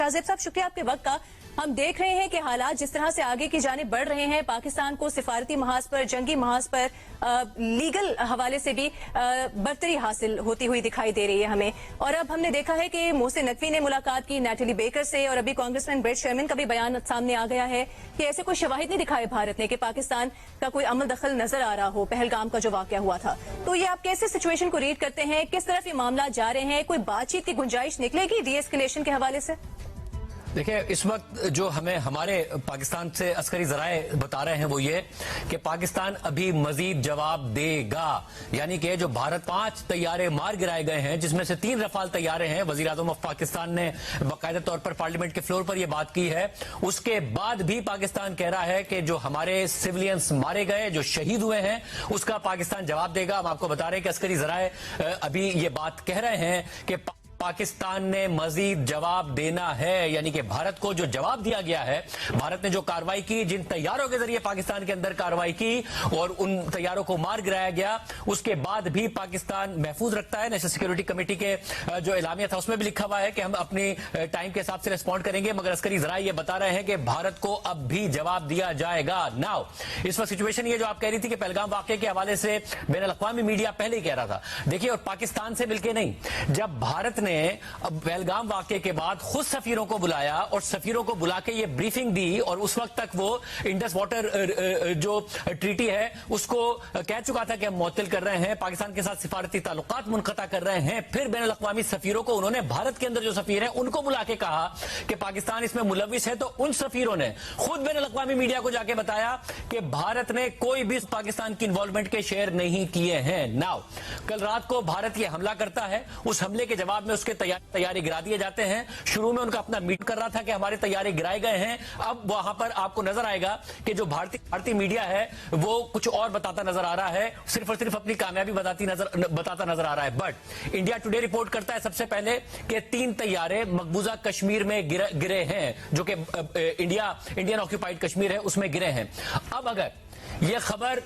Najib साहब, शुक्रिया आपके वक्त का। हम देख रहे हैं कि हालात जिस तरह से आगे की जानिब बढ़ रहे हैं, पाकिस्तान को सिफारती महाज पर, जंगी महाज पर, लीगल हवाले से भी बरतरी हासिल होती हुई दिखाई दे रही है हमें। और अब हमने देखा है कि मोहसिन नकवी ने मुलाकात की नेटली बेकर से, और अभी कांग्रेसमैन ब्रेट शेरमैन का भी बयान सामने आ गया है कि ऐसे कोई शवाहिद नहीं दिखाए भारत ने कि पाकिस्तान का कोई अमल दखल नजर आ रहा हो पहलगाम का जो वाकया हुआ था। तो ये आप कैसे सिचुएशन को रीड करते हैं, किस तरफ ये मामला जा रहे हैं, कोई बातचीत की गुंजाइश निकलेगी डी एस्केलेशन के हवाले से? देखिए, इस वक्त जो हमें हमारे पाकिस्तान से अस्करी जराए बता रहे हैं वो ये कि पाकिस्तान अभी मजीद जवाब देगा। यानी कि जो भारत 5 तैयारे मार गिराए गए हैं, जिसमें से 3 रफाल तैयारे हैं, वजीर आजम ऑफ पाकिस्तान ने बाकायदा तौर पर पार्लियामेंट के फ्लोर पर यह बात की है। उसके बाद भी पाकिस्तान कह रहा है कि जो हमारे सिविलियंस मारे गए, जो शहीद हुए हैं, उसका पाकिस्तान जवाब देगा। हम आपको बता रहे हैं कि अस्करी जराए अभी ये बात कह रहे हैं कि पाकिस्तान ने मजीद जवाब देना है। यानी कि भारत को जो जवाब दिया गया है, भारत ने जो कार्रवाई की, जिन तैयारों के जरिए पाकिस्तान के अंदर कार्रवाई की और उन तैयारों को मार गिराया गया, उसके बाद भी पाकिस्तान महफूज रखता है। नेशनल सिक्योरिटी कमेटी के जो एलामिया था उसमें भी लिखा हुआ है कि हम अपनी टाइम के हिसाब से रिस्पॉन्ड करेंगे, मगर अस्करी जराए ये बता रहे हैं कि भारत को अब भी जवाब दिया जाएगा। नाउ इस वक्त सिचुएशन ये जो आप कह रही थी कि पहलगाम वाकये के हवाले से बैन अल-अक़वामी मीडिया पहले ही कह रहा था। देखिए, और पाकिस्तान से मिलकर नहीं, जब भारत ने अब पहलगाम वाकये के बाद खुद सफीरों को बुलाया और सफीरों को बुला के ये ब्रीफिंग दी, और उस वक्त तक वो इंडस वाटर जो ट्रीटी है उसको कह चुका था कि हम मुअत्तल कर रहे हैं, पाकिस्तान के साथ सिफारती ताल्लुकात मुनक़ता कर रहे हैं। फिर बैन अल-अक़वामी सफीरों को उन्होंने भारत के अंदर जो सफीर हैं उनको बुला के कहा कि पाकिस्तान इसमें मुलविस है, तो उन सफीरों ने खुद बैन अल-अक़वामी मीडिया को जाके बताया कि भारत ने कोई भी पाकिस्तान की इन्वॉल्वमेंट के शेयर नहीं किए हैं। नाउ कल रात को भारत ये हमला करता है, उस हमले के जवाब में उसके तैयारी गिरा दिए जाते हैं। शुरू में उनका अपना मीट कर रहा था कि हमारे तैयारी गिराए गए हैं। अब वहां पर आपको नजर आएगा कि जो भारतीय मीडिया है वो कुछ और बताता नजर आ रहा है, सिर्फ और सिर्फ अपनी कामयाबी बताता नजर आ रहा है। बट इंडिया टुडे रिपोर्ट करता है सबसे पहले कि 3 तैयारे मकबूजा कश्मीर में गिरे हैं, जो कि इंडियन ऑक्यूपाइड कश्मीर है उसमें गिरे हैं। अब अगर यह खबर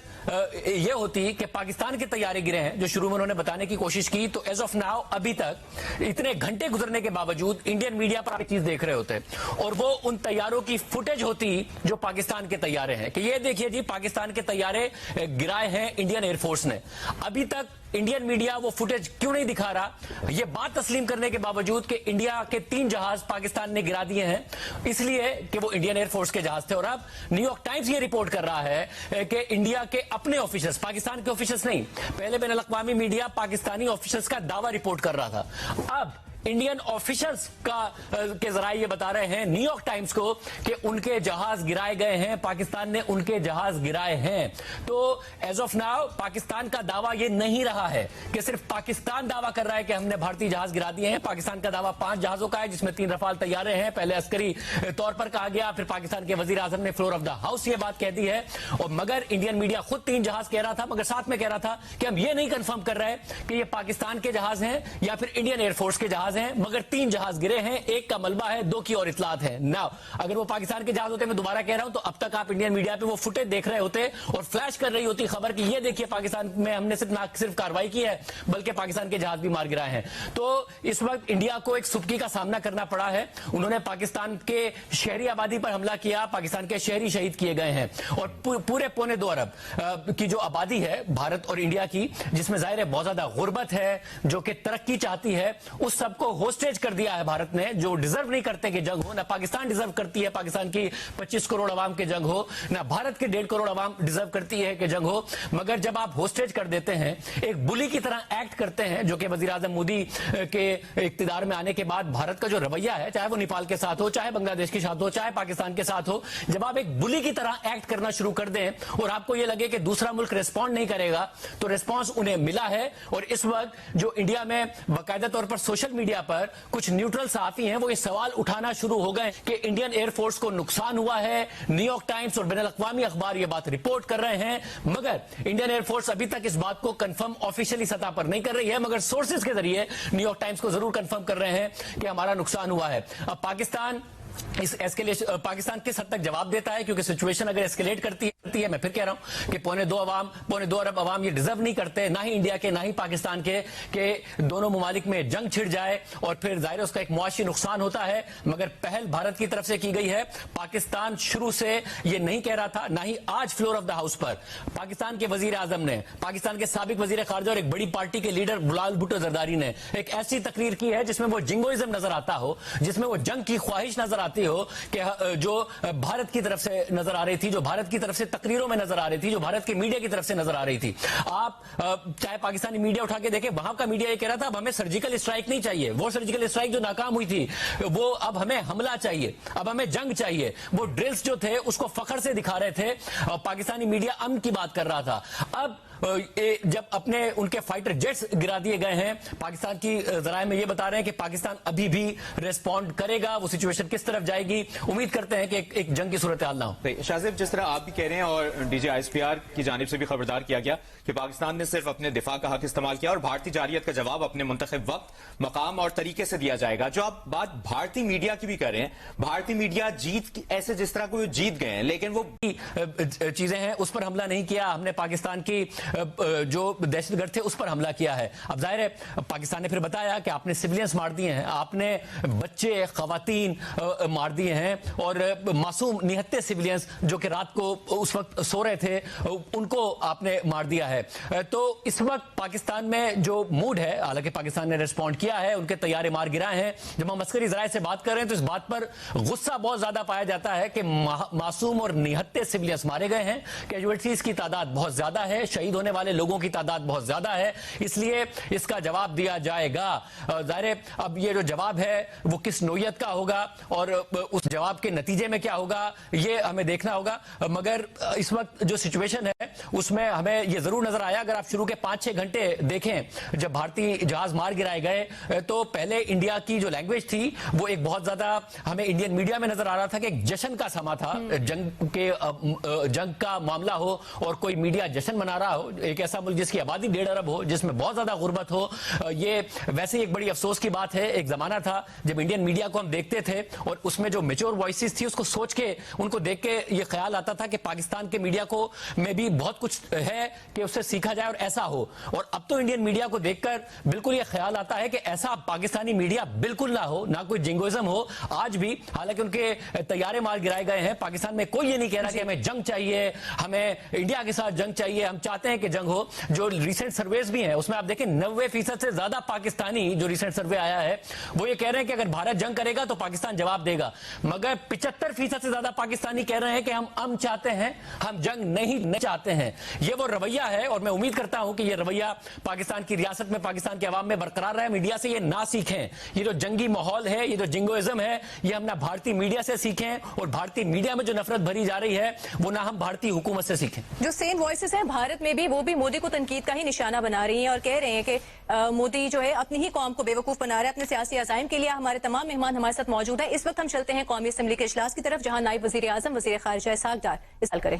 यह होती कि पाकिस्तान के तैयारे गिरे हैं, जो शुरू में उन्होंने बताने की कोशिश की, तो एज ऑफ नाउ अभी तक इतने घंटे गुजरने के बावजूद इंडियन मीडिया पर एक चीज देख रहे होते और वो उन तैयारों की फुटेज होती जो पाकिस्तान के तैयारे हैं कि ये देखिए जी, पाकिस्तान के तैयारे गिराए हैं इंडियन एयरफोर्स ने। अभी तक इंडियन मीडिया वो फुटेज क्यों नहीं दिखा रहा? ये बात तस्लीम करने के बावजूद कि इंडिया के 3 जहाज पाकिस्तान ने गिरा दिए हैं, इसलिए कि वो इंडियन एयरफोर्स के जहाज थे। और अब न्यूयॉर्क टाइम्स ये रिपोर्ट कर रहा है कि इंडिया के अपने ऑफिसर्स, पाकिस्तान के ऑफिसर्स नहीं, पहले बैन अल-अक़वामी मीडिया पाकिस्तानी ऑफिसर्स का दावा रिपोर्ट कर रहा था, अब इंडियन ऑफिसर्स के जराए ये बता रहे हैं न्यूयॉर्क टाइम्स को कि उनके जहाज गिराए गए हैं, पाकिस्तान ने उनके जहाज गिराए हैं। तो एज ऑफ नाउ पाकिस्तान का दावा ये नहीं रहा है कि सिर्फ पाकिस्तान दावा कर रहा है कि हमने भारतीय जहाज गिरा दिए हैं। पाकिस्तान का दावा 5 जहाजों का है, जिसमें 3 रफाल तैयारे हैं। पहले अस्करी तौर पर कहा गया, फिर पाकिस्तान के वजीर आजम ने फ्लोर ऑफ द हाउस ये बात कह दी है। और मगर इंडियन मीडिया खुद 3 जहाज कह रहा था, मगर साथ में कह रहा था कि हम ये नहीं कंफर्म कर रहे कि ये पाकिस्तान के जहाज हैं या फिर इंडियन एयरफोर्स के जहाज हैं, मगर 3 जहाज गिरे हैं, 1 का मलबा है, 2 की और इतलात है। नाउ अगर वो पाकिस्तान के जहाज होते, मैं दोबारा कह रहा हूं, तो अब तक आप इंडियन मीडिया पे वो फुटेज देख रहे होते और फ्लैश कर रही होती खबर कि ये देखिए पाकिस्तान में हमने सिर्फ कार्रवाई की है, बल्कि पाकिस्तान के जहाज भी मार गिराए हैं। तो इस वक्त इंडिया को एक सुबकी का सामना करना पड़ा है। उन्होंने पाकिस्तान के शहरी आबादी पर हमला किया, पाकिस्तान के शहरी शहीद किए गए हैं, और पूरे 2.25 अरब की जो आबादी है भारत और इंडिया की, जिसमें जाहिर है बहुत ज्यादा गुर्बत है, जो कि तरक्की चाहती है, उस सबको होस्टेज कर दिया है भारत ने, जो डिजर्व नहीं करते कि जंग हो। ना पाकिस्तान डिजर्व करती है पाकिस्तान की 25 करोड़ अवाम के जंग हो, ना भारत के 1.5 करोड़ अवाम डिजर्व करती है कि जंग हो। मगर जब आप होस्टेज कर देते हैं, एक बुली की तरह एक्ट करते हैं, जो कि वजीर आजम मोदी के इक्तिदार में आने के बाद भारत का जो रवैया है, चाहे वो नेपाल के साथ हो, चाहे बांग्लादेश के साथ हो, चाहे पाकिस्तान के साथ हो, जब आप एक बुली की तरह एक्ट करना शुरू कर दें और आपको यह लगे कि दूसरा मुल्क रिस्पॉन्ड नहीं करेगा, तो रिस्पॉन्स उन्हें मिला है। और इस वक्त जो इंडिया में बाकायदा तौर पर सोशल मीडिया पर कुछ न्यूट्रल सहाफी हैं, वो ये सवाल उठाना शुरू हो गए कि इंडियन एयरफोर्स को नुकसान हुआ है। न्यूयॉर्क टाइम्स और बैन अल-अक़वामी अखबार ये बात रिपोर्ट कर रहे हैं, मगर इंडियन एयरफोर्स अभी तक इस बात को कंफर्म ऑफिशियली सतह पर नहीं कर रही है, मगर सोर्सेज के जरिए न्यूयॉर्क टाइम्स को जरूर कंफर्म कर रहे हैं कि हमारा नुकसान हुआ है। अब पाकिस्तान इस एस्केलेशन पाकिस्तान किस हद तक जवाब देता है, क्योंकि सिचुएशन अगर एस्केलेट करती है, मैं फिर कह रहा हूं कि पौने दो अरब अवाम ये डिजर्व नहीं करते, ना ही इंडिया के ना ही पाकिस्तान के दोनों मुमालिक में जंग छिड़ जाए और फिर जाहिर है उसका एक मुआशी नुकसान होता है। मगर पहल भारत की तरफ से की गई है। पाकिस्तान शुरू से ये नहीं कह रहा था, ना ही आज फ्लोर ऑफ द हाउस पर पाकिस्तान के वजीर आजम ने, पाकिस्तान के साबिक वजीर खारजा और एक बड़ी पार्टी के लीडर बिलावल भुट्टो जरदारी ने एक ऐसी तकरीर की है जिसमें वो जिंगोइज्म नजर आता हो, जिसमें वो जंग की ख्वाहिश नजर आती हो कि जो भारत की तरफ से नजर आ रही थी, जो भारत की तरफ से तकरीरों में नजर आ रही थी, जो भारत के मीडिया की तरफ से नजर आ रही थी। आप चाहे पाकिस्तानी मीडिया उठा के देखें, वहां का मीडिया ये कह रहा था अब हमें सर्जिकल स्ट्राइक नहीं चाहिए, वो सर्जिकल स्ट्राइक जो नाकाम हुई थी, वो अब हमें हमला चाहिए, अब हमें जंग चाहिए। वो ड्रिल्स जो थे उसको फखर से दिखा रहे थे और पाकिस्तानी मीडिया अमन की बात कर रहा था। अब जब अपने उनके फाइटर जेट्स गिरा दिए गए हैं, पाकिस्तान की जराए में ये बता रहे हैं कि पाकिस्तान अभी भी रिस्पॉन्ड करेगा। वो सिचुएशन किस तरफ जाएगी, उम्मीद करते हैं कि एक जंग की सूरत हाल ना हो। शाहजेब, जिस तरह आप भी कह रहे हैं और डीजी आईएसपीआर की जानिब से भी खबरदार किया गया कि पाकिस्तान ने सिर्फ अपने दिफा का हक इस्तेमाल किया और भारतीय जारियत का जवाब अपने मुंतखब वक्त, मकाम और तरीके से दिया जाएगा। जो आप बात भारतीय मीडिया की भी कर रहे हैं, भारतीय मीडिया जीत ऐसे जिस तरह को जीत गए हैं, लेकिन वो चीजें हैं उस पर हमला नहीं किया हमने। पाकिस्तान की जो दहशतगर्द थे उस पर हमला किया है। अब जाहिर है पाकिस्तान ने फिर बताया कि आपने सिविलियंस मार दिए हैं, आपने बच्चे खवातीन मार दिए हैं और मासूम निहत्ते सिविलियंस जो कि रात को उस वक्त सो रहे थे उनको आपने मार दिया है। तो इस वक्त पाकिस्तान में जो मूड है, हालांकि पाकिस्तान ने रिस्पॉन्ड किया है, उनके तैयारे मार गिराए हैं। जब हम अस्करी जराए से बात कर रहे हैं तो इस बात पर गुस्सा बहुत ज्यादा पाया जाता है कि मासूम और निहत्ते सिविलियंस मारे गए हैं, कैजुअल्टीज की तादाद बहुत ज्यादा है, शहीद होने वाले लोगों की तादाद बहुत ज्यादा है, इसलिए इसका जवाब दिया जाएगा। जाहिर है अब ये जो जवाब है वो किस नोयत का होगा और उस जवाब के नतीजे में क्या होगा ये हमें देखना होगा। मगर इस वक्त जो सिचुएशन है उसमें हमें ये जरूर नजर आया, अगर आप शुरू के 5-6 घंटे देखें जब भारतीय जहाज मार गिराए गए तो पहले इंडिया की जो लैंग्वेज थी वो एक बहुत ज्यादा हमें इंडियन मीडिया में नजर आ रहा था कि एक जश्न का समा था, जंग का मामला हो और कोई मीडिया जश्न मना रहा हो, एक ऐसा मुल्क जिसकी आबादी 1.5 अरब हो, जिसमें बहुत ज्यादा गुर्बत हो। ये वैसे ही एक बड़ी अफसोस की बात है। एक जमाना था जब इंडियन मीडिया को हम देखते थे और उसमें जो मैच्योर वॉइसेस थी उसको सोच के उनको देख के ये ख्याल आता था कि पाकिस्तान के मीडिया को में भी बहुत कुछ है कि उससे सीखा जाए और ऐसा हो। और अब तो इंडियन मीडिया को देखकर बिल्कुल ये ख्याल आता है कि ऐसा पाकिस्तानी मीडिया बिल्कुल ना हो, ना कोई जिंगोइज्म हो आज भी। हालांकि उनके तैयारे मार गिराए गए हैं, पाकिस्तान में कोई ये नहीं कह रहा कि हमें जंग चाहिए, हमें इंडिया के साथ जंग चाहिए, हम चाहते हैं कि जंग हो। जो रिसेंट सर्वेस भी हैं उसमें आप देखें 90% से ज्यादा पाकिस्तानी, जो रिसेंट सर्वे आया है वो ये कह रहे हैं कि अगर भारत जंग करेगा तो पाकिस्तान जवाब देगा। मगर 75% से ज्यादा पाकिस्तानी कह रहे हैं कि हम चाहते हैं, हम जंग नहीं चाहते हैं। ये वो रवैया है और मैं उम्मीद करता हूं कि ये रवैया पाकिस्तान की रियासत में, पाकिस्तान के अवाम में बरकरार रहे। मीडिया से ये ना सीखें, ये जो जंगी माहौल है, ये जो जिंगोइज्म है, ये हम ना भारतीय मीडिया से सीखें और भारतीय मीडिया में जो नफरत भरी जा रही है वो ना हम भारतीय हुकूमत से सीखें। जो सेम वॉइसेस हैं भारत में भी, वो भी मोदी को तनकीद का ही निशाना बना रही हैं और कह रहे हैं कि मोदी जो है अपनी ही कौम को बेवकूफ बना रहे हैं अपने सियासी अज़ाइम के लिए। हमारे तमाम मेहमान हमारे साथ मौजूद है। इस वक्त हम चलते हैं कौमी असम्बली के इजलास की तरफ, जहां नायब वजीर आजम, वजीर खारजा इसहाक डार इस करें।